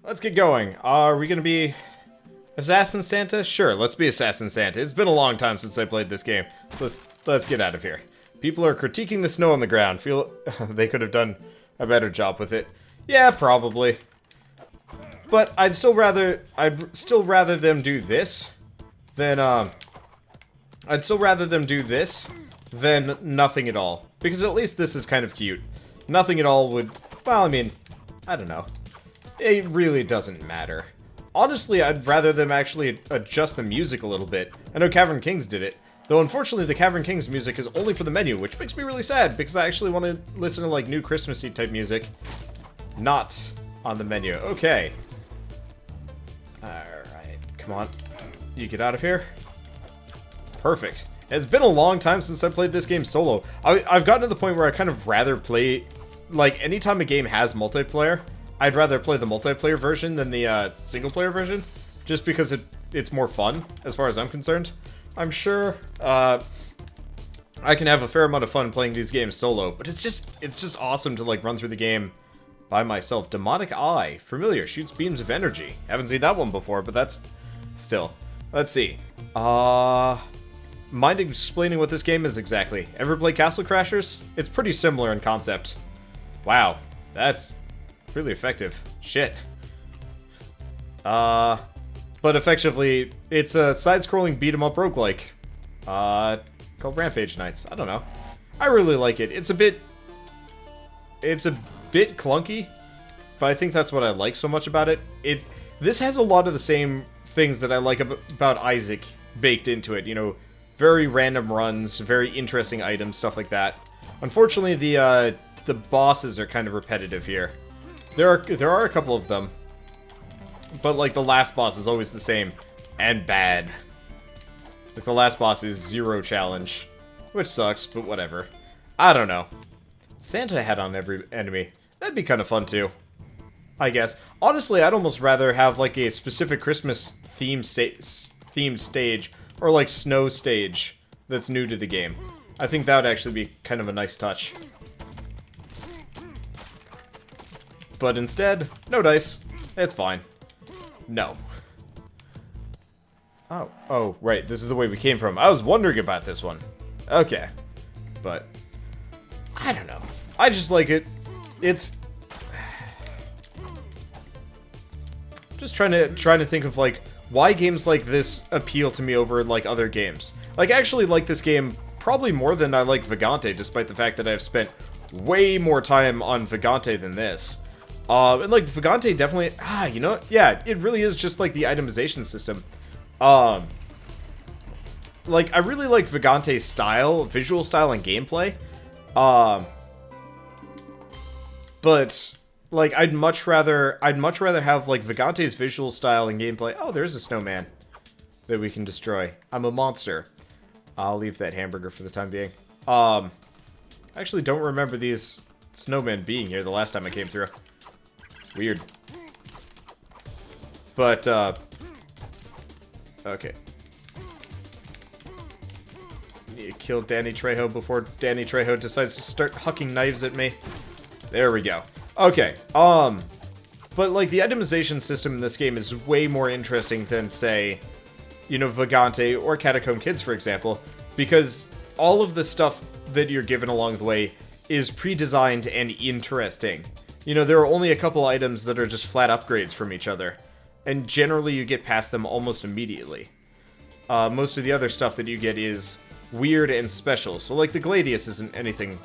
let's get going. Are we gonna be Assassin Santa? Sure, let's be Assassin Santa. It's been a long time since I played this game. Let's get out of here. People are critiquing the snow on the ground. Feel they could have done a better job with it. Yeah, probably. But I'd still rather them do this than nothing at all. Because at least this is kind of cute. Nothing at all would, well, I mean, I don't know. It really doesn't matter. Honestly, I'd rather them actually adjust the music a little bit. I know Cavern Kings did it. Though, unfortunately, the Cavern Kings music is only for the menu, which makes me really sad, because I actually want to listen to, like, new Christmassy type music. Not on the menu. Okay. Alright, come on. You get out of here. Perfect. It's been a long time since I played this game solo. I've gotten to the point where I kind of rather play... Like, anytime a game has multiplayer, I'd rather play the multiplayer version than the single-player version. Just because it's more fun, as far as I'm concerned. I'm sure I can have a fair amount of fun playing these games solo, but it's just awesome to, like, run through the game by myself. Demonic Eye. Familiar. Shoots beams of energy. Haven't seen that one before, but that's... Still. Let's see. Mind explaining what this game is exactly. Ever play Castle Crashers? It's pretty similar in concept. Wow. That's really effective. Shit. But effectively, it's a side-scrolling beat-em-up roguelike. Called Rampage Knights. I don't know. I really like it. It's a bit clunky, but I think that's what I like so much about it. This has a lot of the same things that I like about Isaac baked into it. You know, very random runs, very interesting items, stuff like that. Unfortunately, the bosses are kind of repetitive here. There are a couple of them, but like the last boss is always the same and bad. Like the last boss is 0 challenge, which sucks, but whatever. I don't know. Santa hat on every enemy. That'd be kind of fun too, I guess. Honestly, I'd almost rather have like a specific Christmas themed stage or like snow stage that's new to the game. I think that would actually be kind of a nice touch. But instead, no dice. It's fine. No. Oh, right. This is the way we came from. I was wondering about this one. Okay. But I don't know. I just like it. It's just trying to think of like why games like this appeal to me over like other games. Like I actually like this game probably more than I like Vagante, despite the fact that I've spent way more time on Vagante than this. And like Vagante definitely, you know what? Yeah, it really is just like the itemization system. Like I really like Vagante's style, visual style, and gameplay. But like I'd much rather have like Vagante's visual style and gameplay. Oh, there's a snowman that we can destroy. I'm a monster. I'll leave that hamburger for the time being. I actually don't remember these snowmen being here the last time I came through. Weird. But, okay. Need to kill Danny Trejo before Danny Trejo decides to start hucking knives at me. There we go. Okay, but, like, the itemization system in this game is way more interesting than, say, you know, Vagante or Catacomb Kids, for example, because all of the stuff that you're given along the way is pre-designed and interesting. You know, there are only a couple items that are just flat upgrades from each other, and generally you get past them almost immediately. Most of the other stuff that you get is weird and special, so like the Gladius isn't anything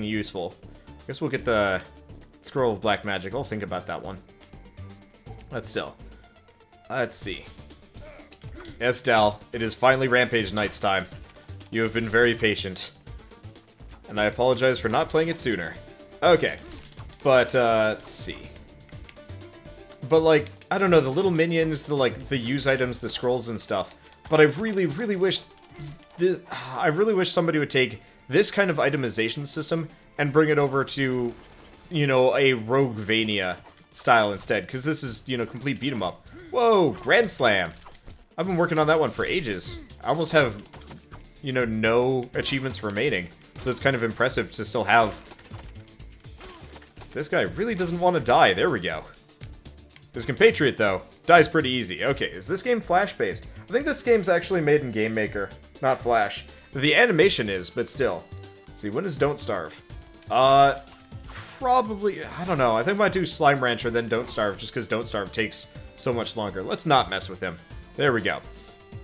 useful. I guess we'll get the Scroll of Black Magic. I'll think about that one. But still. Let's see. Estelle, it is finally Rampage Knights time. You have been very patient. And I apologize for not playing it sooner. Okay. But, let's see. But, like, I don't know, the little minions, the use items, the scrolls and stuff. But I really, really wish... I really wish somebody would take this kind of itemization system and bring it over to, you know, a Roguevania style instead. Because this is, you know, complete beat 'em up. Whoa, Grand Slam! I've been working on that one for ages. I almost have, you know, no achievements remaining. So it's kind of impressive to still have... This guy really doesn't want to die. There we go. His compatriot, though, dies pretty easy. Okay, is this game Flash-based? I think this game's actually made in Game Maker, not Flash. The animation is, but still. Let's see, when is Don't Starve? Probably, I don't know. I think I might do Slime Rancher, then Don't Starve, just because Don't Starve takes so much longer. Let's not mess with him. There we go.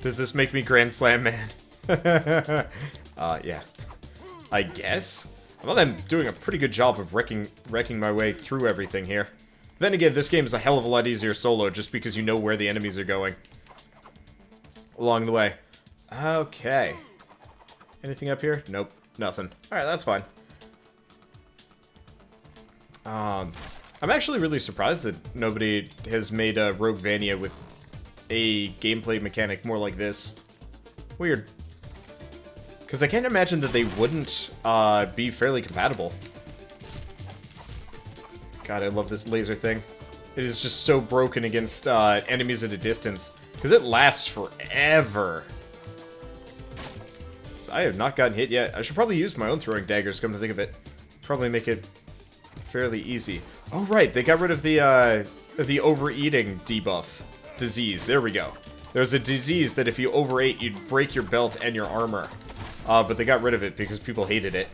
Does this make me Grand Slam Man? Yeah. I guess? I thought I'm doing a pretty good job of wrecking my way through everything here. Then again, this game is a hell of a lot easier solo, just because you know where the enemies are going along the way. Okay. Anything up here? Nope. Nothing. Alright, that's fine. I'm actually really surprised that nobody has made a Roguevania with a gameplay mechanic more like this. Weird. Because I can't imagine that they wouldn't be fairly compatible. God, I love this laser thing. It is just so broken against enemies at a distance. Because it lasts forever. So I have not gotten hit yet. I should probably use my own throwing daggers, come to think of it. Probably make it fairly easy. Oh, right. They got rid of the overeating debuff. Disease. There we go. There's a disease that if you overate, you'd break your belt and your armor. But they got rid of it because people hated it.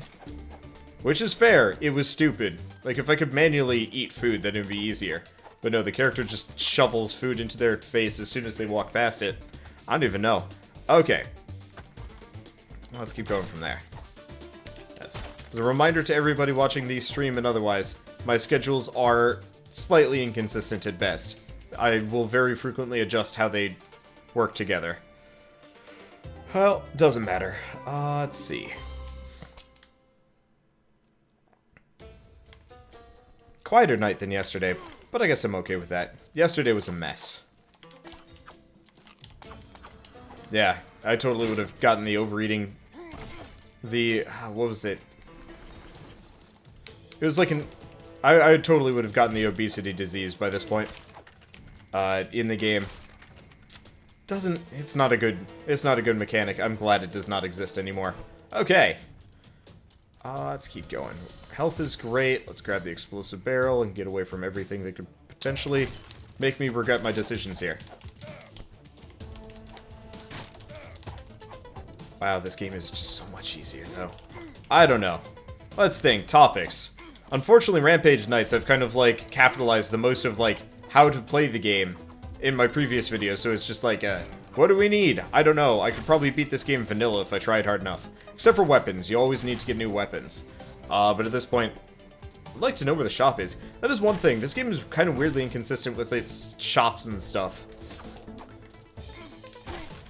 Which is fair. It was stupid. Like, if I could manually eat food, then it would be easier. But no, the character just shovels food into their face as soon as they walk past it. I don't even know. Okay. Let's keep going from there. Yes. As a reminder to everybody watching the stream and otherwise, my schedules are slightly inconsistent at best. I will very frequently adjust how they work together. Well, doesn't matter. Let's see. Quieter night than yesterday, but I guess I'm okay with that. Yesterday was a mess. Yeah, I totally would have gotten the overeating... what was it? It was like an... I totally would have gotten the obesity disease by this point. In the game. It's not a good mechanic. I'm glad it does not exist anymore. Okay. Let's keep going. Health is great. Let's grab the explosive barrel and get away from everything that could potentially make me regret my decisions here. Wow, this game is just so much easier, though. I don't know. Let's think. Topics. Unfortunately, Rampage Knights, I've kind of, like, capitalized the most of, like, how to play the game in my previous videos, so it's just like, what do we need? I don't know. I could probably beat this game vanilla if I tried hard enough. Except for weapons. You always need to get new weapons. But at this point, I'd like to know where the shop is. That is one thing. This game is kind of weirdly inconsistent with its shops and stuff.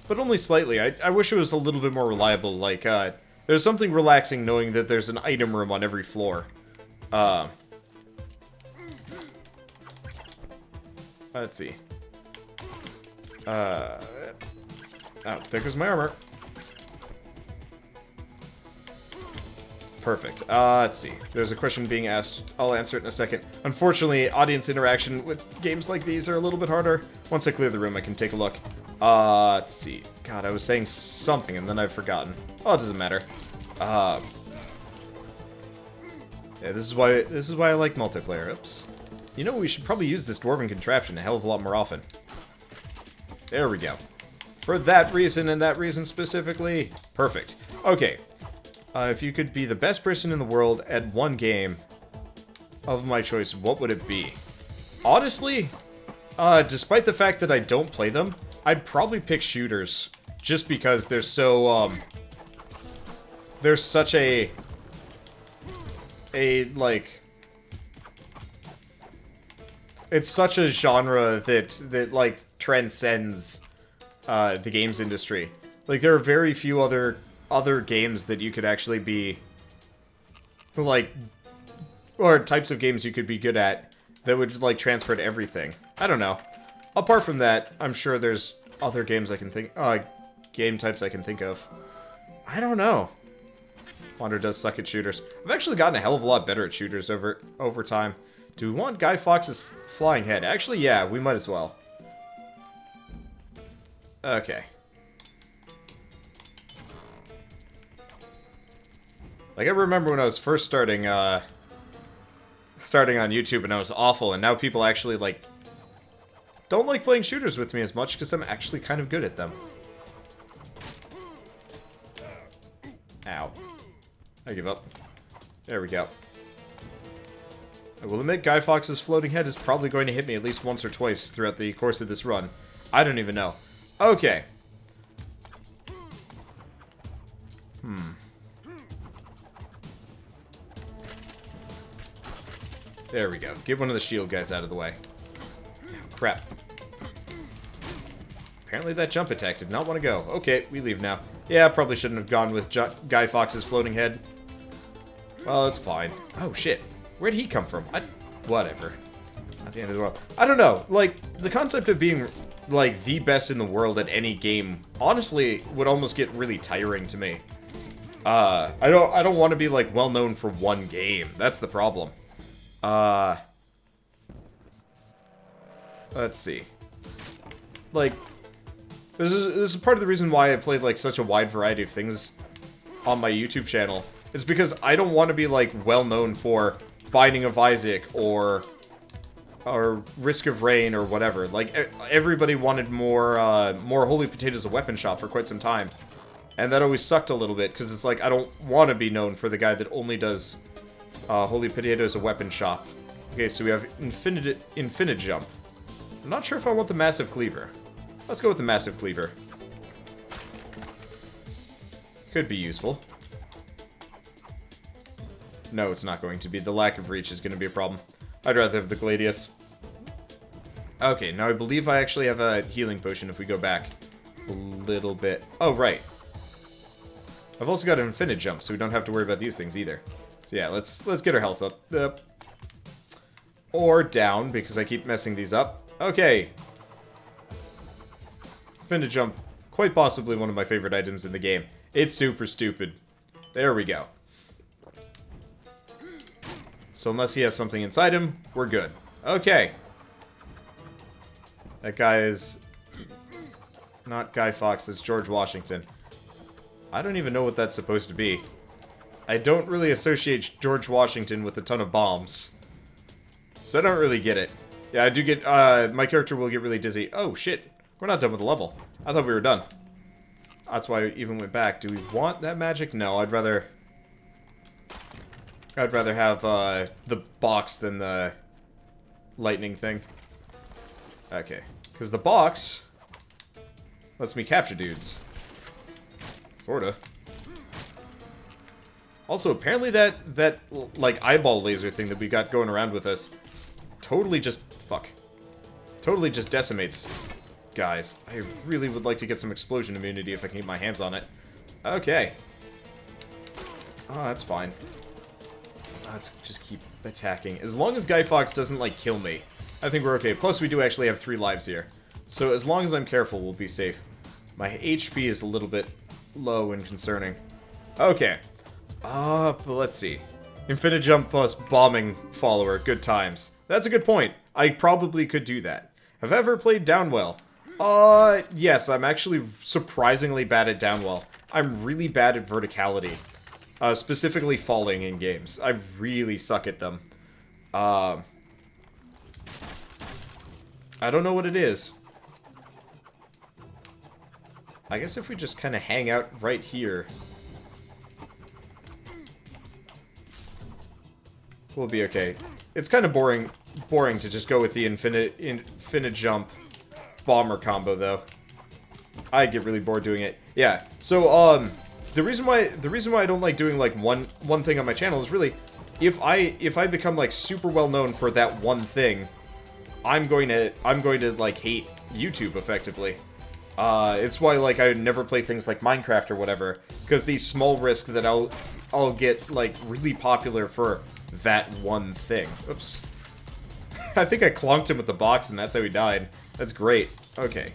But only slightly. I wish it was a little bit more reliable. Like, there's something relaxing knowing that there's an item room on every floor. Let's see. Oh, there goes my armor. Perfect. Let's see. There's a question being asked. I'll answer it in a second. Unfortunately, audience interaction with games like these are a little bit harder. Once I clear the room, I can take a look. Let's see. God, I was saying something and then I've forgotten. Oh, it doesn't matter. Yeah, this is why I like multiplayer. Oops. You know, we should probably use this dwarven contraption a hell of a lot more often. There we go. For that reason and that reason specifically. Perfect. Okay. If you could be the best person in the world at one game of my choice, what would it be? Honestly, despite the fact that I don't play them, I'd probably pick shooters. Just because they're so, there's such like... It's such a genre that like, transcends the games industry. Like, there are very few other games that you could actually be, like, or types of games you could be good at that would, like, transfer to everything. I don't know. Apart from that, I'm sure there's other games I can think, game types I can think of. I don't know. Wander does suck at shooters. I've actually gotten a hell of a lot better at shooters over time. Do we want Guy Fawkes' flying head? Actually, yeah, we might as well. Okay. Like, I remember when I was first starting on YouTube and I was awful, and now people actually, like, don't like playing shooters with me as much because I'm actually kind of good at them. Ow. I give up. There we go. I will admit Guy Fawkes' floating head is probably going to hit me at least once or twice throughout the course of this run. I don't even know. Okay. There we go. Get one of the shield guys out of the way. Crap. Apparently that jump attack did not want to go. Okay, we leave now. Yeah, probably shouldn't have gone with Guy Fawkes' floating head. Well, that's fine. Oh, shit. Where'd he come from? Whatever. Not the end of the world. I don't know. Like, the concept of being, like, the best in the world at any game, honestly, would almost get really tiring to me. I don't want to be, like, well-known for one game. That's the problem. Let's see. Like, this is part of the reason why I played, like, such a wide variety of things on my YouTube channel. It's because I don't want to be, like, well-known for Binding of Isaac or Risk of Rain or whatever. Like, everybody wanted more Holy Potatoes a weapon shop for quite some time. And that always sucked a little bit, because it's like, I don't want to be known for the guy that only does Holy Potatoes a weapon shop. Okay, so we have Infinite Jump. I'm not sure if I want the Massive Cleaver. Let's go with the Massive Cleaver. Could be useful. No, it's not going to be. The lack of reach is going to be a problem. I'd rather have the Gladius. Okay, now I believe I actually have a healing potion if we go back a little bit. Oh, right. I've also got an Infinite Jump, so we don't have to worry about these things either. So yeah, let's get our health up. Or down, because I keep messing these up. Okay. Infinite Jump. Quite possibly one of my favorite items in the game. It's super stupid. There we go. So unless he has something inside him, we're good. Okay. That guy is not Guy Fawkes, it's George Washington. I don't even know what that's supposed to be. I don't really associate George Washington with a ton of bombs. So I don't really get it. Yeah, I do get, my character will get really dizzy. Oh, shit. We're not done with the level. I thought we were done. That's why I even went back. Do we want that magic? No, I'd rather have, the box than the lightning thing. Okay. Because the box lets me capture dudes. Sorta. Also, apparently that, like, eyeball laser thing that we got going around with us totally just, totally just decimates guys. I really would like to get some explosion immunity if I can get my hands on it. Okay. Oh, that's fine. Let's just keep attacking. As long as Guy Fawkes doesn't, like, kill me, I think we're okay. Plus, we do actually have 3 lives here. So as long as I'm careful, we'll be safe. My HP is a little bit low and concerning. Okay. But let's see. Infinite Jump plus Bombing Follower. Good times. That's a good point. I probably could do that. Have I ever played Downwell? Yes, I'm actually surprisingly bad at Downwell. I'm really bad at verticality. Specifically falling in games. I really suck at them. I don't know what it is. I guess if we just kind of hang out right here, we'll be okay. It's kind of boring to just go with the infinite jump bomber combo, though. I get really bored doing it. Yeah. So the reason why I don't like doing like one thing on my channel is really if I become like super well known for that one thing, I'm going to like hate YouTube effectively. It's why like I would never play things like Minecraft or whatever, because the small risk that I'll get like really popular for that one thing. Oops. I think I clonked him with the box and that's how he died. That's great. Okay.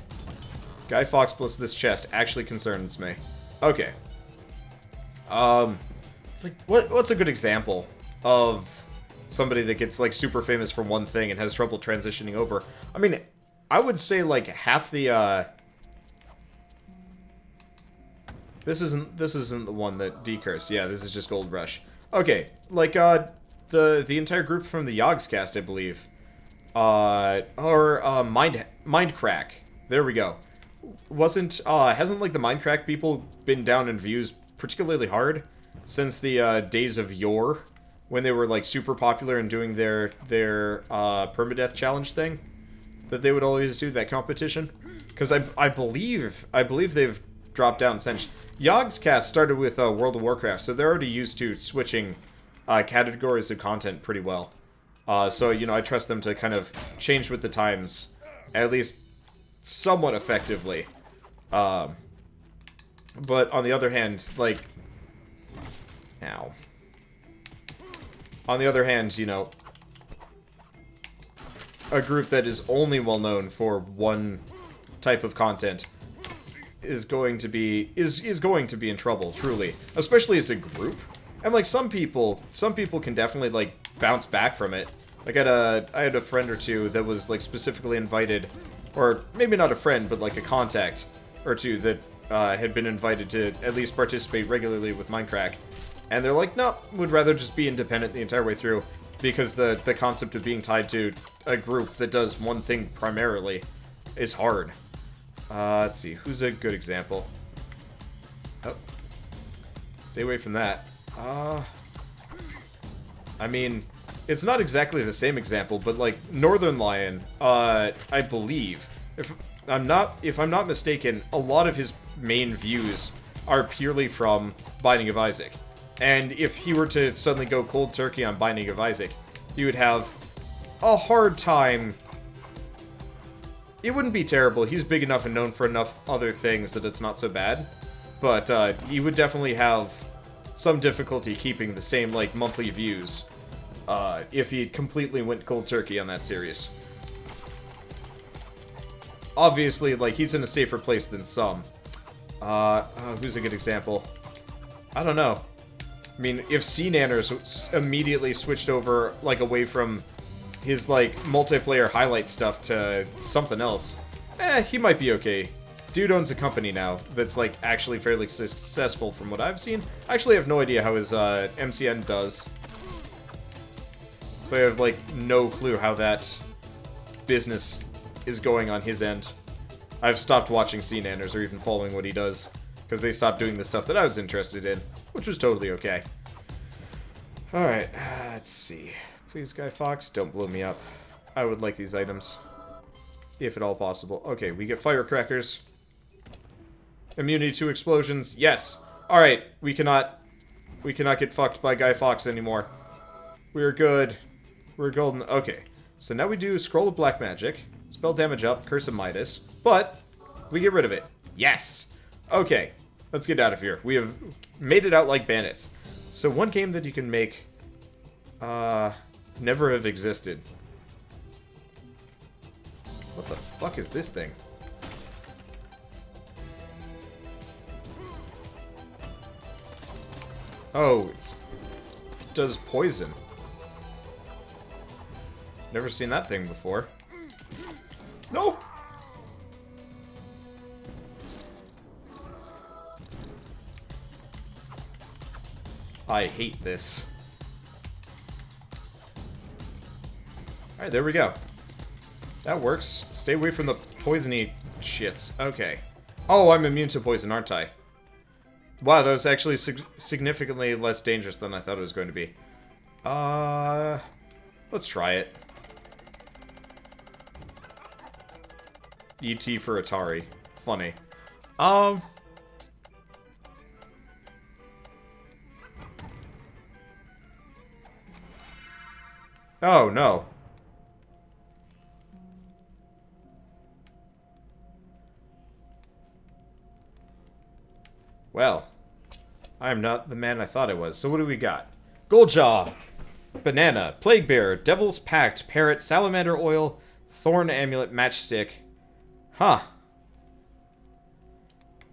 Guy Fawkes plus this chest actually concerns me. Okay. It's like, what's a good example of somebody that gets, like, super famous for one thing and has trouble transitioning over? I mean, I would say, like, half the, This isn't the one that decursed. Yeah, this is just Gold Rush. Okay, like, the entire group from the Yogscast, I believe, or, Mindcrack. There we go. Hasn't, like, the Mindcrack people been down in views particularly hard since the, days of yore, when they were, like, super popular and doing their permadeath challenge thing that they would always do, that competition? Because I believe they've dropped down since. Yogg's cast started with, World of Warcraft, so they're already used to switching, categories of content pretty well. So, you know, I trust them to kind of change with the times, at least somewhat effectively. But on the other hand, like... Ow. On the other hand, you know, a group that is only well known for one type of content is going to be in trouble, truly. Especially as a group. And, like, some people can definitely, like, bounce back from it. Like, I had a friend or two that was, like, specifically invited, or maybe not a friend, but, like, a contact or two that had been invited to at least participate regularly with Minecraft. And they're like, no, would rather just be independent the entire way through, because the concept of being tied to a group that does one thing primarily is hard. Let's see, who's a good example? Oh. Stay away from that. I mean, it's not exactly the same example, but, like, Northern Lion, I believe, if I'm not mistaken, a lot of his main views are purely from Binding of Isaac. And if he were to suddenly go cold turkey on Binding of Isaac, he would have a hard time. It wouldn't be terrible. He's big enough and known for enough other things that it's not so bad. But he would definitely have some difficulty keeping the same, like, monthly views if he completely went cold turkey on that series. Obviously, like, he's in a safer place than some. Who's a good example? I don't know. I mean, if Nanners immediately switched over, like, away from his, like, multiplayer highlight stuff to something else, he might be okay. Dude owns a company now that's, like, actually fairly successful from what I've seen. I actually have no idea how his MCN does. So I have, like, no clue how that business is going on his end. I've stopped watching Nanners or even following what he does, because they stopped doing the stuff that I was interested in, which was totally okay. Alright, let's see. Please, Guy Fawkes, don't blow me up. I would like these items, if at all possible. Okay, we get firecrackers. Immunity to explosions, yes! Alright, we cannot get fucked by Guy Fawkes anymore. We're good. We're golden. Okay, so now we do Scroll of Black Magic, spell damage up, Curse of Midas, but we get rid of it. Yes! Okay, let's get out of here. We have made it out like bandits. So one game that you can make never have existed. What the fuck is this thing? Oh, it does poison. Never seen that thing before. Nope! I hate this. Alright, there we go. That works. Stay away from the poisony shits. Okay. Oh, I'm immune to poison, aren't I? Wow, that was actually significantly less dangerous than I thought it was going to be. Let's try it. ET for Atari. Funny. Oh, no. Well, I am not the man I thought I was. So what do we got? Goldjaw, Banana, Plague Bear, Devil's Pact, Parrot, Salamander Oil, Thorn Amulet, Matchstick. Huh.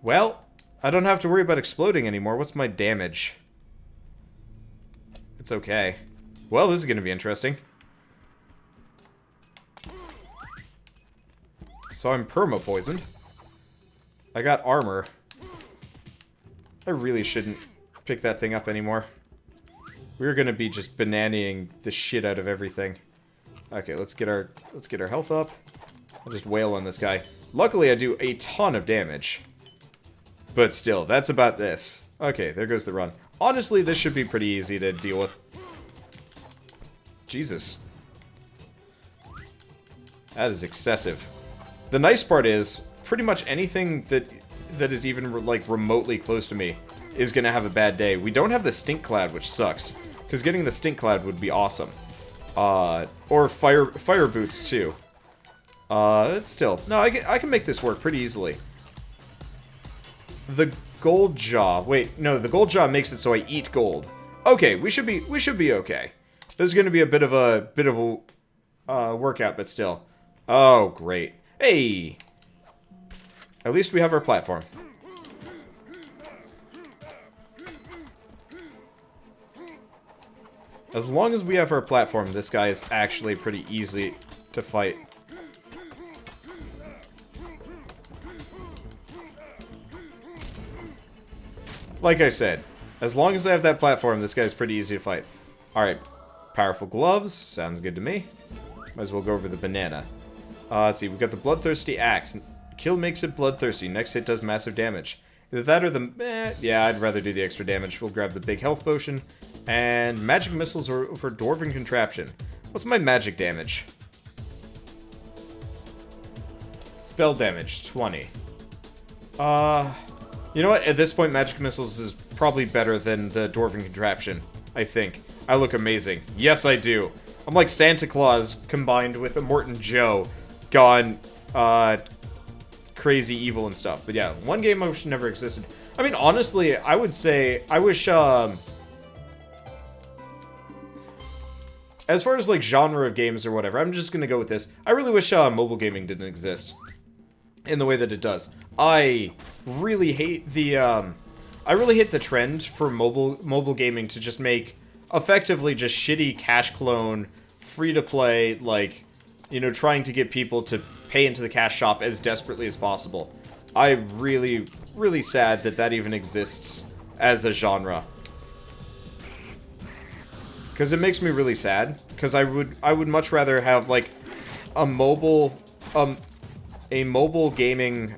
Well, I don't have to worry about exploding anymore. What's my damage? It's okay. Well, this is going to be interesting. So I'm perma-poisoned. I got armor. I really shouldn't pick that thing up anymore. We're going to be just bananaing the shit out of everything. Okay, let's get our health up. I'll just wail on this guy. Luckily, I do a ton of damage. But still, that's about this. Okay, there goes the run. Honestly, this should be pretty easy to deal with. Jesus. That is excessive. The nice part is, pretty much anything that is even, like, remotely close to me is gonna have a bad day. We don't have the Stink Cloud, which sucks. Because getting the Stink Cloud would be awesome. Or fire boots, too. Still. No, I can make this work pretty easily. The gold jaw. Wait, no, the gold jaw makes it so I eat gold. Okay, we should be okay. This is gonna be a bit of a workout, but still. Oh, great. Hey! At least we have our platform. As long as we have our platform, this guy is actually pretty easy to fight. Like I said, as long as I have that platform, this guy's pretty easy to fight. Alright, powerful gloves, sounds good to me. Might as well go over the banana. Let's see, we've got the bloodthirsty axe. Kill makes it bloodthirsty, next hit does massive damage. Either that or the... yeah, I'd rather do the extra damage. We'll grab the big health potion. And magic missiles are for dwarven contraption. What's my magic damage? Spell damage, 20. You know what? At this point, magic missiles is probably better than the dwarven contraption, I think. I look amazing. Yes, I do. I'm like Santa Claus combined with Immortan Joe gone, crazy evil and stuff. But yeah, one game I wish never existed. I mean, honestly, I would say, I wish, as far as, like, genre of games or whatever, I'm just gonna go with this. I really wish, mobile gaming didn't exist in the way that it does. I really hate the trend for mobile gaming to just make, effectively, just shitty cash clone, free-to-play, like, you know, trying to get people to pay into the cash shop as desperately as possible. I'm really, really sad that that even exists as a genre. Because it makes me really sad. Because I would much rather have, like, a mobile gaming,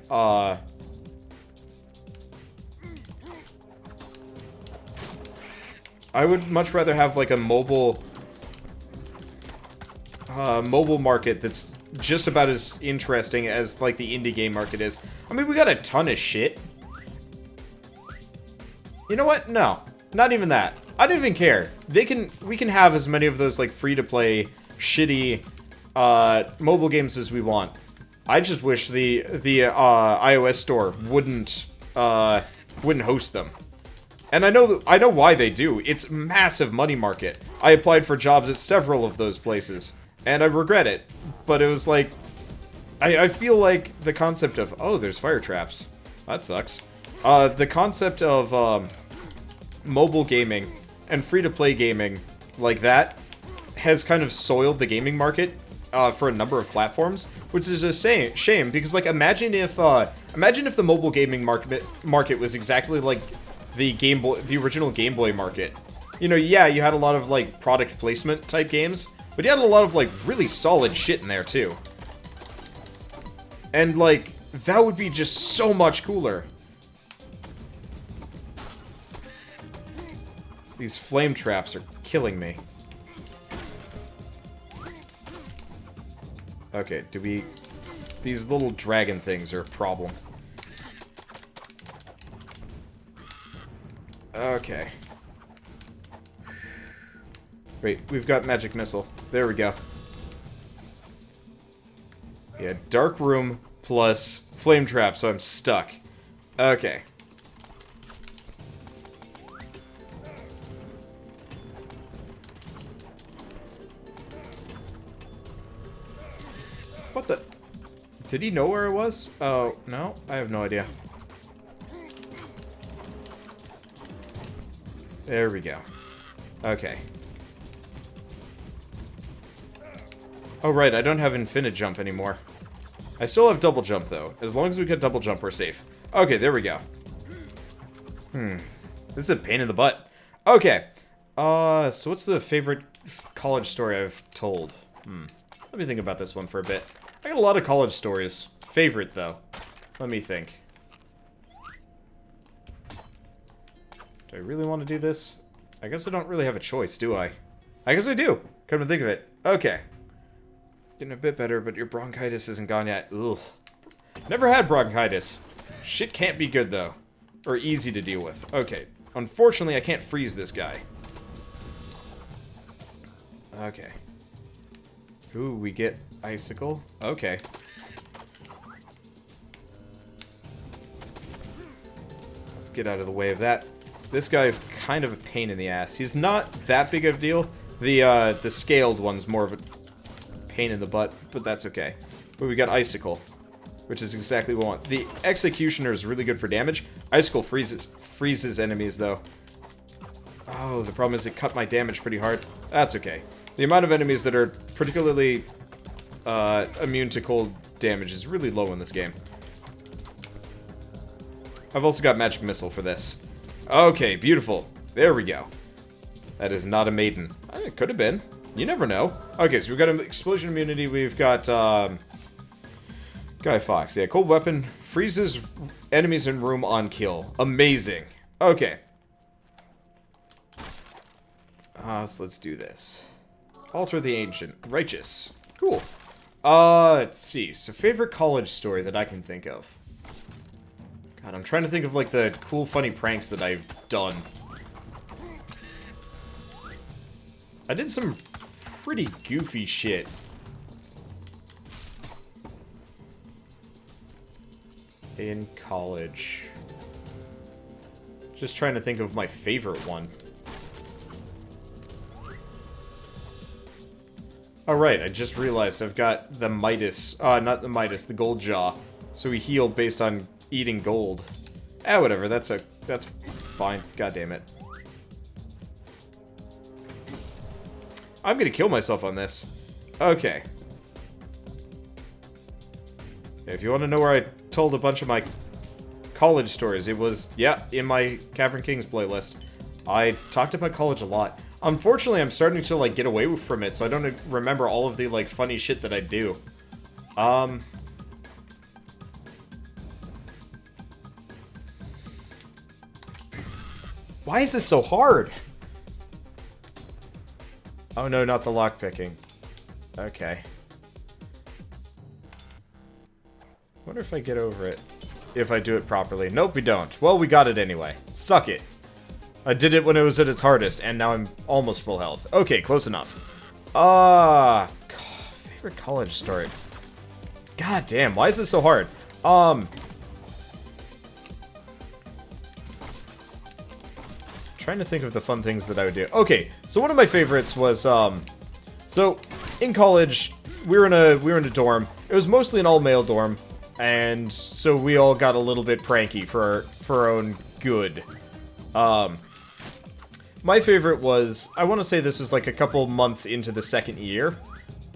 I would much rather have, like, a mobile market that's just about as interesting as, like, the indie game market is. I mean, we got a ton of shit. You know what? No. Not even that. I don't even care. We can have as many of those, like, free-to-play, shitty, mobile games as we want. I just wish the iOS store wouldn't host them. And I know why they do. It's massive money market. I applied for jobs at several of those places, and I regret it. But it was like, I feel like the concept of, oh, there's fire traps. That sucks. The concept of mobile gaming and free-to-play gaming like that has kind of soiled the gaming market for a number of platforms, which is a shame because, like, imagine if the mobile gaming market was exactly like the original Game Boy market. You know, yeah, you had a lot of, like, product placement type games, but you had a lot of, like, really solid shit in there too. And, like, that would be just so much cooler. These flame traps are killing me. Okay, these little dragon things are a problem. Okay. Wait, we've got magic missile. There we go. Yeah, dark room plus flame trap, so I'm stuck. Okay. What the? Did he know where it was? Oh, no? I have no idea. There we go. Okay. Oh, right, I don't have infinite jump anymore. I still have double jump, though. As long as we get double jump, we're safe. Okay, there we go. This is a pain in the butt. Okay. So what's the favorite college story I've told? Let me think about this one for a bit. I got a lot of college stories. Favorite, though. Let me think. Do I really want to do this? I guess I don't really have a choice, do I? I guess I do. Come to think of it. Okay. Getting a bit better, but your bronchitis isn't gone yet. Ugh. Never had bronchitis. Shit can't be good, though. Or easy to deal with. Okay. Unfortunately, I can't freeze this guy. Okay. Ooh, we get icicle. Okay. Let's get out of the way of that. This guy is kind of a pain in the ass. He's not that big of a deal. The scaled one's more of a pain in the butt, but that's okay. But we got icicle, which is exactly what we want. The executioner is really good for damage. Icicle freezes enemies, though. Oh, the problem is it cut my damage pretty hard. That's okay. The amount of enemies that are particularly immune to cold damage is really low in this game. I've also got magic missile for this. Okay, beautiful. There we go. That is not a maiden. It could have been. You never know. Okay, so we've got an explosion immunity. We've got Guy Fawkes. Yeah, cold weapon freezes enemies in room on kill. Amazing. Okay. So let's do this. Alter the Ancient. Righteous. Cool. Let's see. So favorite college story that I can think of. God, I'm trying to think of, like, the cool, funny pranks that I've done. I did some pretty goofy shit. In college. Just trying to think of my favorite one. Oh, right, I just realized I've got the Midas. Not the Midas, the Gold Jaw. So we heal based on eating gold. Whatever, that's fine. God damn it. I'm gonna kill myself on this. Okay. If you want to know where I told a bunch of my college stories, it was, yeah, in my Cavern Kings playlist. I talked about college a lot. Unfortunately, I'm starting to, like, get away from it, so I don't remember all of the, like, funny shit that I do. Why is this so hard? Oh no, not the lockpicking. Okay. Wonder if I get over it. If I do it properly. Nope, we don't. Well, we got it anyway. Suck it. I did it when it was at its hardest, and now I'm almost full health. Okay, close enough. Favorite college story. God damn, why is this so hard? Trying to think of the fun things that I would do. Okay, so one of my favorites was, so in college, we were in a dorm. It was mostly an all-male dorm, and so we all got a little bit pranky for our own good. My favorite was, I want to say this was like a couple months into the second year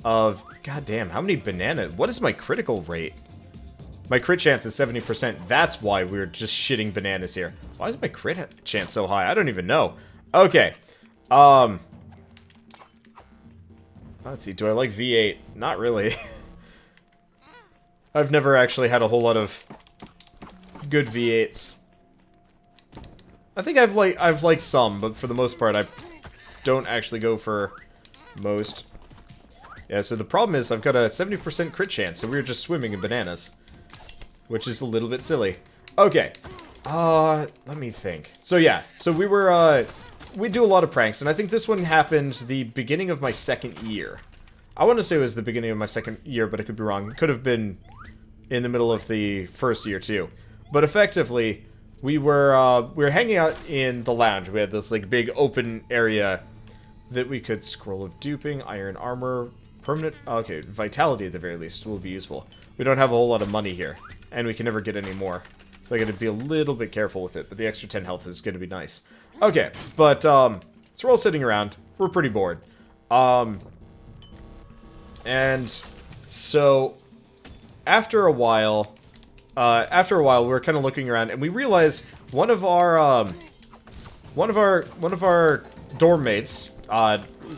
of, god damn, how many bananas? What is my critical rate? My crit chance is 70%. That's why we're just shitting bananas here. Why is my crit chance so high? I don't even know. Okay. Let's see. Do I like V8? Not really. I've never actually had a whole lot of good V8s. I think I've liked some, but for the most part, I don't actually go for most. Yeah, so the problem is I've got a 70% crit chance, so we're just swimming in bananas. Which is a little bit silly. Okay. Let me think. So yeah, so we do a lot of pranks, and I think this one happened the beginning of my second year. I want to say it was the beginning of my second year, but I could be wrong. It could have been in the middle of the first year, too. But effectively, we were hanging out in the lounge. We had this, like, big open area that we could scroll of duping, iron armor, permanent... Okay, vitality at the very least will be useful. We don't have a whole lot of money here. And we can never get any more. So I gotta be a little bit careful with it. But the extra 10 health is gonna be nice. Okay, but, so we're all sitting around. We're pretty bored. And so, after a while, we're kind of looking around, and we realize one of our dorm mates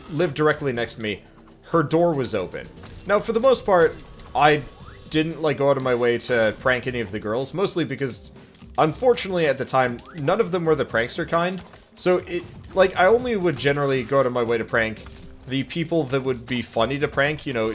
lived directly next to me. Her door was open. Now, for the most part, I didn't, like, go out of my way to prank any of the girls, mostly because, unfortunately, at the time, none of them were the prankster kind. So, like, I only would generally go out of my way to prank the people that would be funny to prank. You know,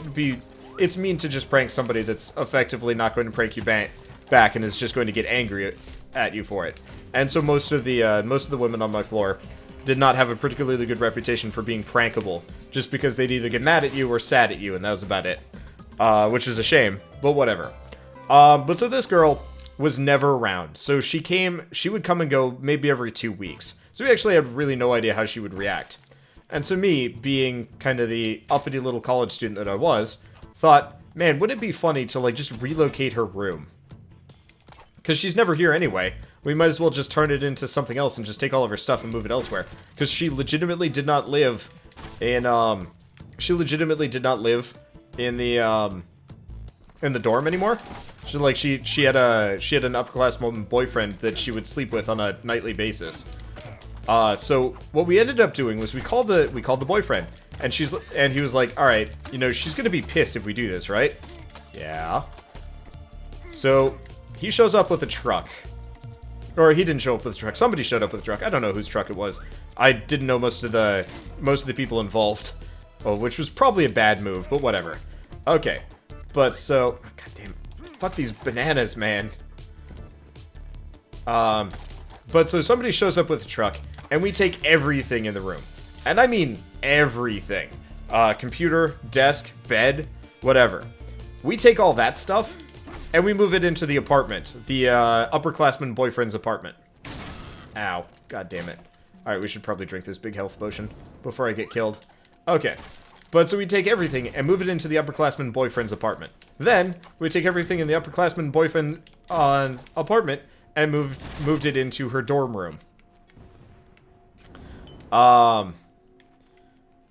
it's mean to just prank somebody that's effectively not going to prank you back and is just going to get angry at you for it. And so most of the women on my floor did not have a particularly good reputation for being prankable, just because they'd either get mad at you or sad at you, and that was about it. Which is a shame, but whatever. But so this girl was never around. So she would come and go maybe every 2 weeks. So we actually had really no idea how she would react. And so me, being kind of the uppity little college student that I was, thought, man, wouldn't it be funny to, like, just relocate her room? Because she's never here anyway. We might as well just turn it into something else and just take all of her stuff and move it elsewhere. Because she legitimately did not live in, she legitimately did not live in the dorm anymore. She had an upperclassman boyfriend that she would sleep with on a nightly basis. So what we ended up doing was we called the boyfriend, and he was like, all right, you know, she's gonna be pissed if we do this, right? Yeah. So he shows up with a truck. Or he didn't show up with a truck. Somebody showed up with a truck. I don't know whose truck it was. I didn't know most of the people involved. Oh, which was probably a bad move, but whatever. Okay. But so, god damn, fuck these bananas, man. But so somebody shows up with a truck, and we take everything in the room. And I mean everything. Computer, desk, bed, whatever. We take all that stuff, and we move it into the apartment. The, upperclassman boyfriend's apartment. Ow. God damn it. Alright, we should probably drink this big health potion before I get killed. Okay. But so we take everything and move it into the upperclassman boyfriend's apartment. Then, we take everything in the upperclassman boyfriend's apartment and moved it into her dorm room.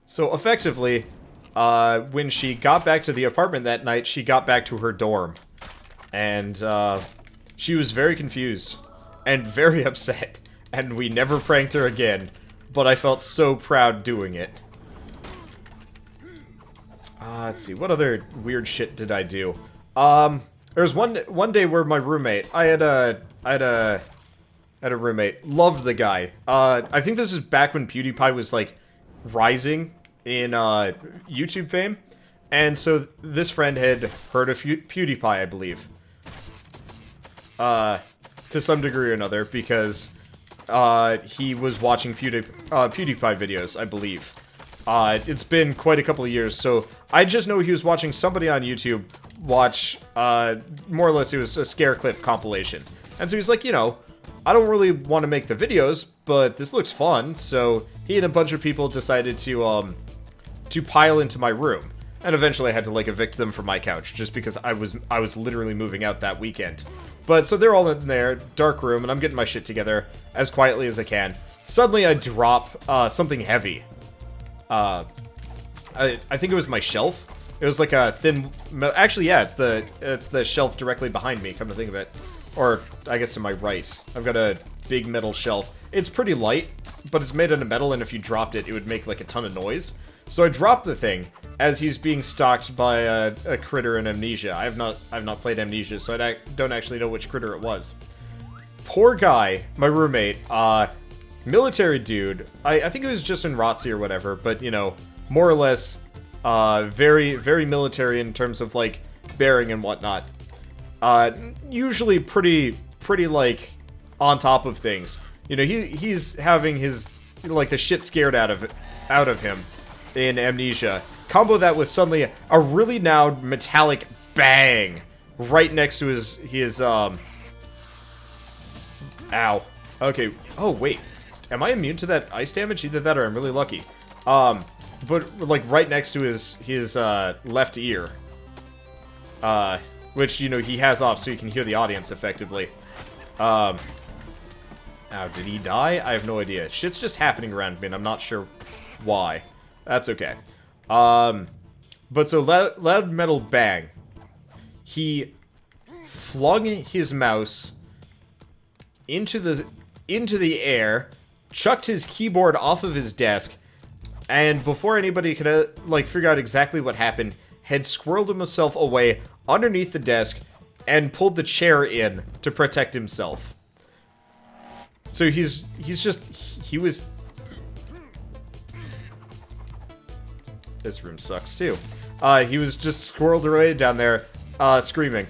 So effectively, when she got back to the apartment that night, she got back to her dorm. And, she was very confused and very upset. And we never pranked her again. But I felt so proud doing it. Let's see, what other weird shit did I do? There was one day where my roommate, I had a roommate, loved the guy. I think this is back when PewDiePie was, like, rising in, YouTube fame. And so this friend had heard of PewDiePie, I believe. To some degree or another, because, he was watching PewDiePie videos, I believe. It's been quite a couple of years, so I just know he was watching somebody on YouTube watch, more or less it was a scare clip compilation. And so he's like, you know, I don't really want to make the videos, but this looks fun, so he and a bunch of people decided to pile into my room. And eventually I had to, like, evict them from my couch, just because I was literally moving out that weekend. But, so they're all in there, dark room, and I'm getting my shit together as quietly as I can. Suddenly I drop, something heavy. I think it was my shelf. It was like a thin... Actually, yeah, it's the shelf directly behind me, come to think of it. Or, I guess to my right. I've got a big metal shelf. It's pretty light, but it's made out of metal, and if you dropped it, it would make, like, a ton of noise. So I dropped the thing as he's being stalked by a critter in Amnesia. I've not played Amnesia, so I don't actually know which critter it was. Poor guy, my roommate, military dude. I think it was just in ROTC or whatever, but, you know, more or less, very, very military in terms of, like, bearing and whatnot. Usually pretty, like, on top of things. You know, he's having his, like, the shit scared out of him in Amnesia. Combo that with suddenly a really loud metallic bang right next to his ow. Okay. Oh, wait. Am I immune to that ice damage? Either that or I'm really lucky. But, like, right next to his left ear. Which, you know, he has off so you can hear the audience effectively. Ow, did he die? I have no idea. Shit's just happening around me and I'm not sure why. That's okay. But so, loud metal bang. He flung his mouse into the air, chucked his keyboard off of his desk, and before anybody could, like, figure out exactly what happened, had squirreled himself away underneath the desk and pulled the chair in to protect himself. So he was... This room sucks too. He was just squirreled away down there, screaming.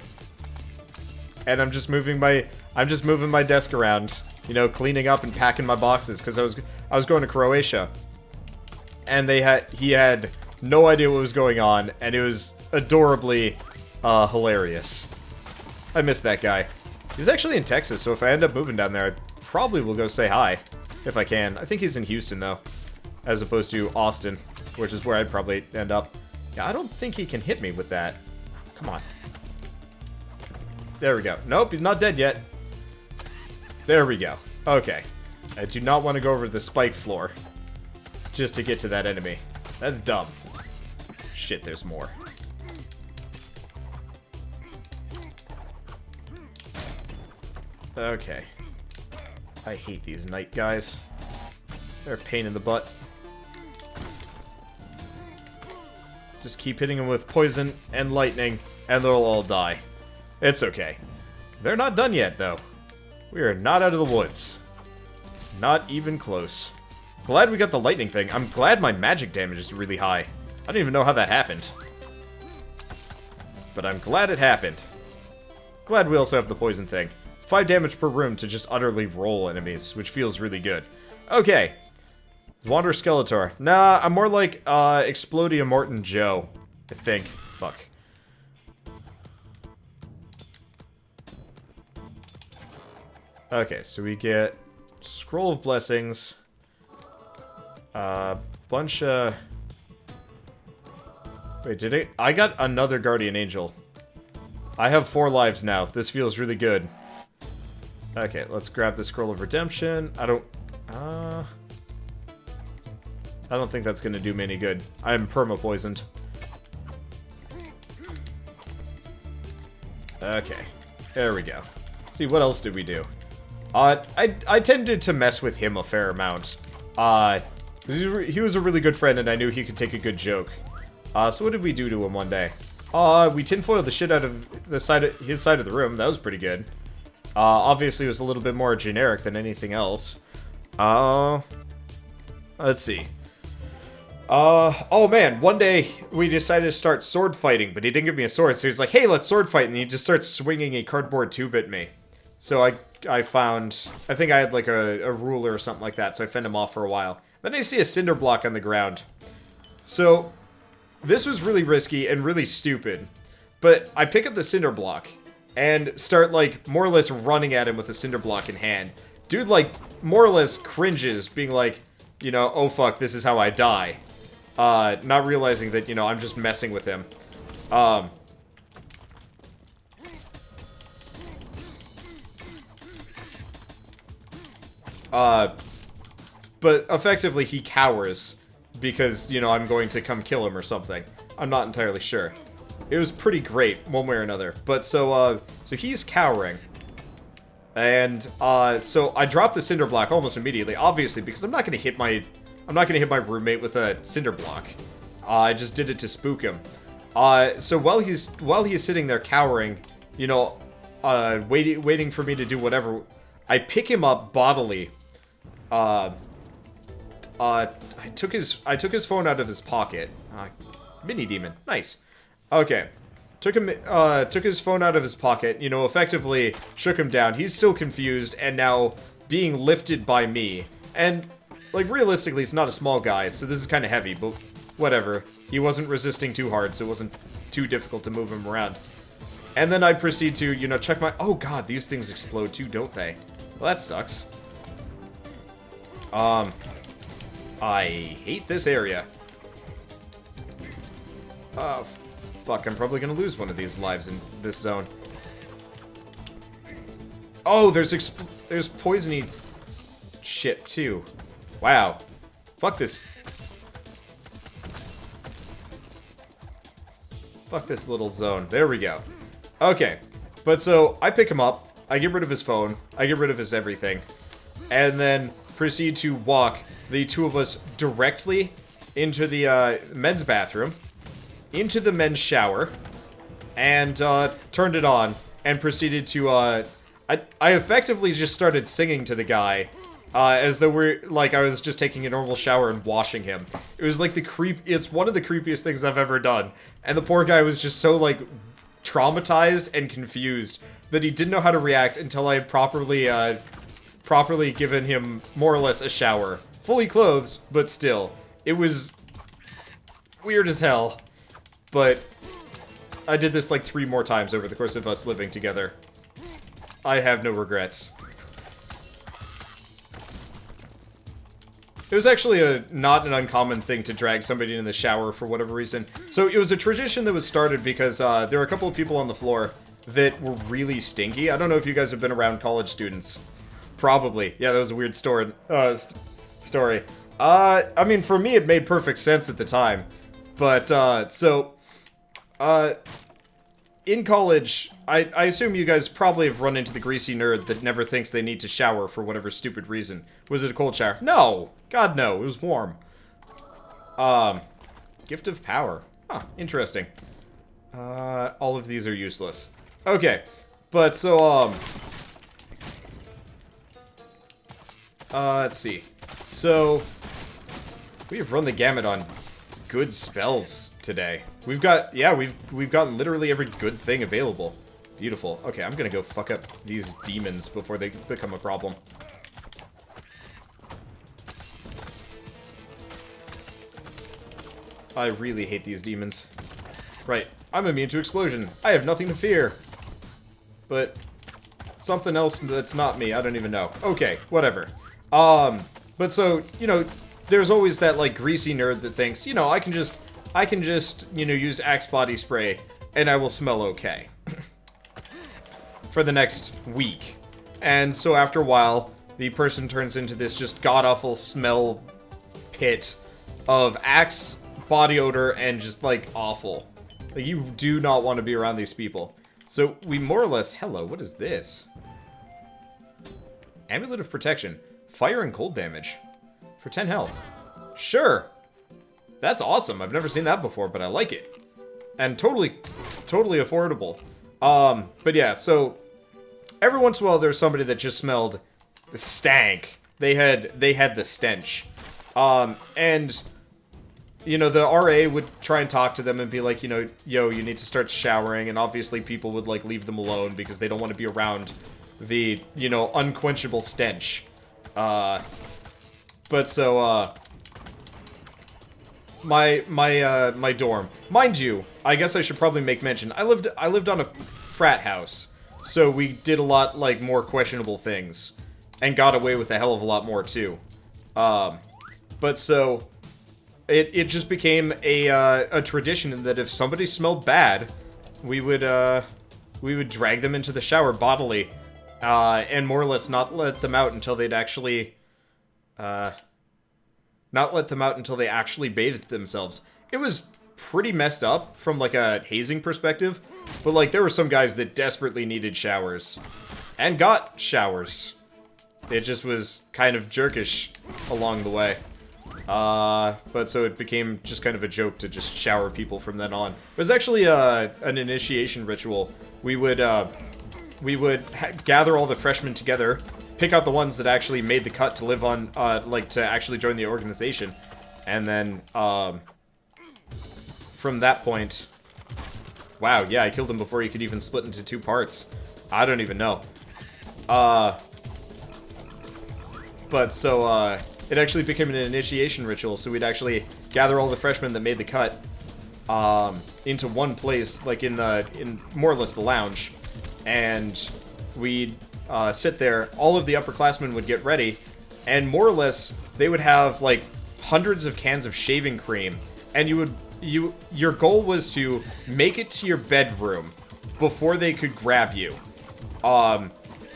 And I'm just moving my desk around, you know, cleaning up and packing my boxes because I was going to Croatia. And he had no idea what was going on, and it was adorably hilarious. I miss that guy. He's actually in Texas, so if I end up moving down there, I probably will go say hi if I can. I think he's in Houston though, as opposed to Austin, which is where I'd probably end up. Yeah, I don't think he can hit me with that. Come on. There we go. Nope, he's not dead yet. There we go. Okay. I do not want to go over the spike floor just to get to that enemy. That's dumb. Shit, there's more. Okay. I hate these knight guys. They're a pain in the butt. Just keep hitting them with poison and lightning, and they'll all die. It's okay. They're not done yet, though. We are not out of the woods. Not even close. Glad we got the lightning thing. I'm glad my magic damage is really high. I don't even know how that happened. But I'm glad it happened. Glad we also have the poison thing. It's 5 damage per room to just utterly roll enemies, which feels really good. Okay. Wander Skeletor. Nah, I'm more like, Explodia Morton Joe. I think. Fuck. Okay, so we get Scroll of Blessings. Bunch of... Wait, did it? I got another Guardian Angel. I have 4 lives now. This feels really good. Okay, let's grab the Scroll of Redemption. I don't think that's gonna do me any good. I'm perma-poisoned. Okay. There we go. Let's see, what else did we do? I tended to mess with him a fair amount. He was a really good friend, and I knew he could take a good joke. So what did we do to him one day? We tinfoiled the shit out of his side of the room. That was pretty good. Obviously it was a little bit more generic than anything else. Let's see. Oh man, one day we decided to start sword fighting, but he didn't give me a sword, so he's like, hey, let's sword fight, and he just starts swinging a cardboard tube at me. So I think I had like a ruler or something like that, so I fended him off for a while. Then I see a cinder block on the ground. So, this was really risky and really stupid, but I pick up the cinder block and start like more or less running at him with the cinder block in hand. Dude like more or less cringes, being like, you know, oh fuck, this is how I die. Not realizing that, you know, I'm just messing with him. But effectively he cowers because, you know, I'm going to come kill him or something. I'm not entirely sure. It was pretty great, one way or another. But so he's cowering. And, so I dropped the cinder block almost immediately, obviously, because I'm not gonna hit my roommate with a cinder block. I just did it to spook him. So while he's sitting there cowering, you know, waiting for me to do whatever, I pick him up bodily. I took his phone out of his pocket. Mini demon, nice. Okay, took his phone out of his pocket. You know, effectively shook him down. He's still confused and now being lifted by me. And like realistically, he's not a small guy, so this is kind of heavy. But whatever. He wasn't resisting too hard, so it wasn't too difficult to move him around. And then I proceed to, you know, check my... Oh god, these things explode too, don't they? Well, that sucks. I hate this area. Fuck, I'm probably gonna lose one of these lives in this zone. Oh, there's poisony shit, too. Wow. Fuck this. Fuck this little zone. There we go. Okay. But so, I pick him up, I get rid of his phone, I get rid of his everything, and then proceed to walk the two of us directly into the men's bathroom, into the men's shower, and turned it on and proceeded to I effectively just started singing to the guy as though I was just taking a normal shower and washing him. It was like it's one of the creepiest things I've ever done, and the poor guy was just so like traumatized and confused that he didn't know how to react until I had properly given him more or less a shower. Fully clothed, but still. It was weird as hell. But I did this like 3 more times over the course of us living together. I have no regrets. It was actually not an uncommon thing to drag somebody in the shower for whatever reason. So it was a tradition that was started because there were a couple of people on the floor that were really stinky. I don't know if you guys have been around college students. Probably. Yeah, that was a weird story. I mean, for me, it made perfect sense at the time. But, in college, I assume you guys probably have run into the greasy nerd that never thinks they need to shower for whatever stupid reason. Was it a cold shower? No! God, no. It was warm. Gift of power. Huh, interesting. All of these are useless. Okay. But, so, let's see. So, we have run the gamut on good spells today. We've gotten literally every good thing available. Beautiful. Okay, I'm gonna go fuck up these demons before they become a problem. I really hate these demons. Right, I'm immune to explosion. I have nothing to fear. But something else that's not me, I don't even know. Okay, whatever. But so, you know, there's always that, like, greasy nerd that thinks, you know, I can just, you know, use Axe body spray, and I will smell okay. For the next week. And so after a while, the person turns into this just god-awful smell pit of Axe body odor and just, like, awful. Like, you do not want to be around these people. So we more or less... Hello, what is this? Amulet of Protection. Fire and cold damage. For 10 health. Sure. That's awesome. I've never seen that before, but I like it. And totally affordable. But yeah, so every once in a while there's somebody that just smelled the stank. They had the stench. And you know, the RA would try and talk to them and be like, you know, yo, you need to start showering, and obviously people would like leave them alone because they don't want to be around the, you know, unquenchable stench. But so my dorm. Mind you, I guess I should probably make mention. I lived on a frat house, so we did a lot, like, more questionable things. And got away with a hell of a lot more, too. But so, it just became a tradition that if somebody smelled bad, we would drag them into the shower bodily, and more or less not let them out until they'd actually, not let them out until they actually bathed themselves. It was pretty messed up from, like, a hazing perspective, but, like, there were some guys that desperately needed showers. And got showers. It just was kind of jerkish along the way. But so it became just kind of a joke to just shower people from then on. It was actually, an initiation ritual. We would gather all the freshmen together, pick out the ones that actually made the cut to live on, like, to actually join the organization. And then, from that point... Wow, yeah, I killed him before he could even split into 2 parts. I don't even know. But so, it actually became an initiation ritual, so we'd actually gather all the freshmen that made the cut, into one place, like in more or less the lounge. And we'd, sit there, all of the upperclassmen would get ready, and more or less, they would have, like, hundreds of cans of shaving cream, and your goal was to make it to your bedroom before they could grab you,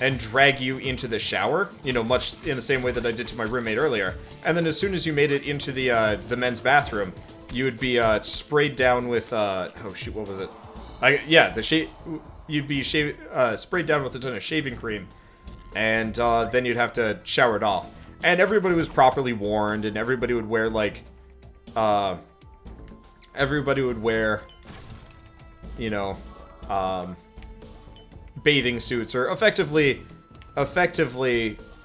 and drag you into the shower, you know, much in the same way that I did to my roommate earlier. And then as soon as you made it into the men's bathroom, you would be, sprayed down with, oh shoot, what was it? You'd be sprayed down with a ton of shaving cream, and, then you'd have to shower it off. And everybody was properly warned, and everybody would wear, like, you know, bathing suits, or effectively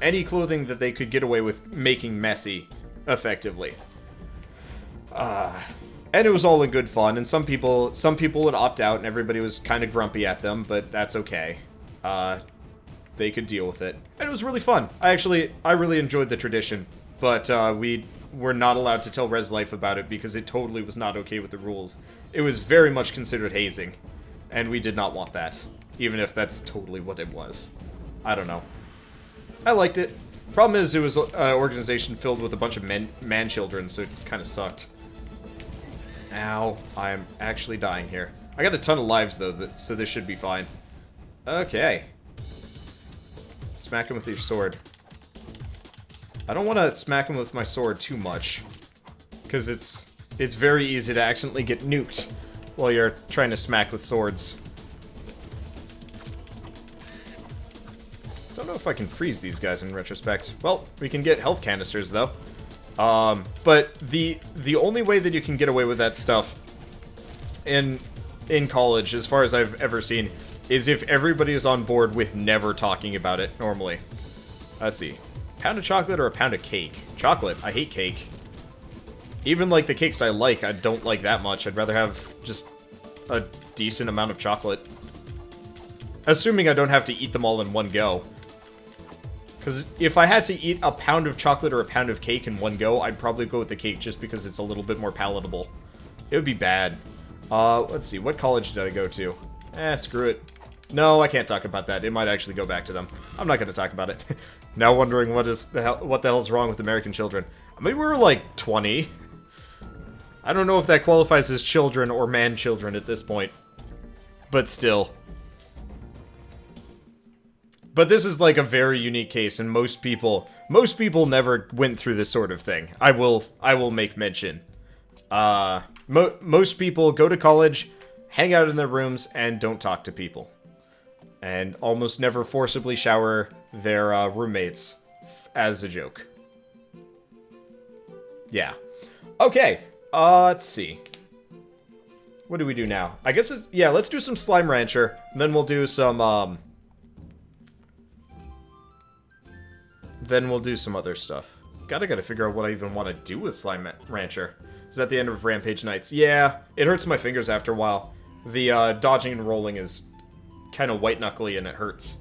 any clothing that they could get away with making messy, effectively. And it was all in good fun, and some people would opt out, and everybody was kind of grumpy at them, but that's okay. They could deal with it. And it was really fun. I really enjoyed the tradition, but we were not allowed to tell Res Life about it because it totally was not okay with the rules. It was very much considered hazing, and we did not want that, even if that's totally what it was. I don't know. I liked it. Problem is, it was an organization filled with a bunch of man-children, so it kind of sucked. Ow. I'm actually dying here. I got a ton of lives, though, so this should be fine. Okay. Smack him with your sword. I don't want to smack him with my sword too much, because it's very easy to accidentally get nuked while you're trying to smack with swords. Don't know if I can freeze these guys in retrospect. Well, we can get health canisters, though. But the only way that you can get away with that stuff in college, as far as I've ever seen, is if everybody is on board with never talking about it normally. Let's see. Pound of chocolate or a pound of cake? Chocolate. I hate cake. Even, like, the cakes I like, I don't like that much. I'd rather have just a decent amount of chocolate. Assuming I don't have to eat them all in one go. Because if I had to eat a pound of chocolate or a pound of cake in one go, I'd probably go with the cake just because it's a little bit more palatable. It would be bad. Let's see. What college did I go to? Screw it. No, I can't talk about that. It might actually go back to them. I'm not going to talk about it. Now wondering what the hell is wrong with American children. I mean, we were like 20. I don't know if that qualifies as children or man-children at this point. But still. But this is like a very unique case, and most people never went through this sort of thing. I will make mention. Most people go to college, hang out in their rooms, and don't talk to people. And almost never forcibly shower their roommates as a joke. Yeah. Okay, let's see. What do we do now? I guess, yeah, let's do some Slime Rancher, and then we'll do some, then we'll do some other stuff. Gotta figure out what I even want to do with Slime Rancher. Is that the end of Rampage Knights? Yeah, it hurts my fingers after a while. The dodging and rolling is kind of white-knuckly and it hurts.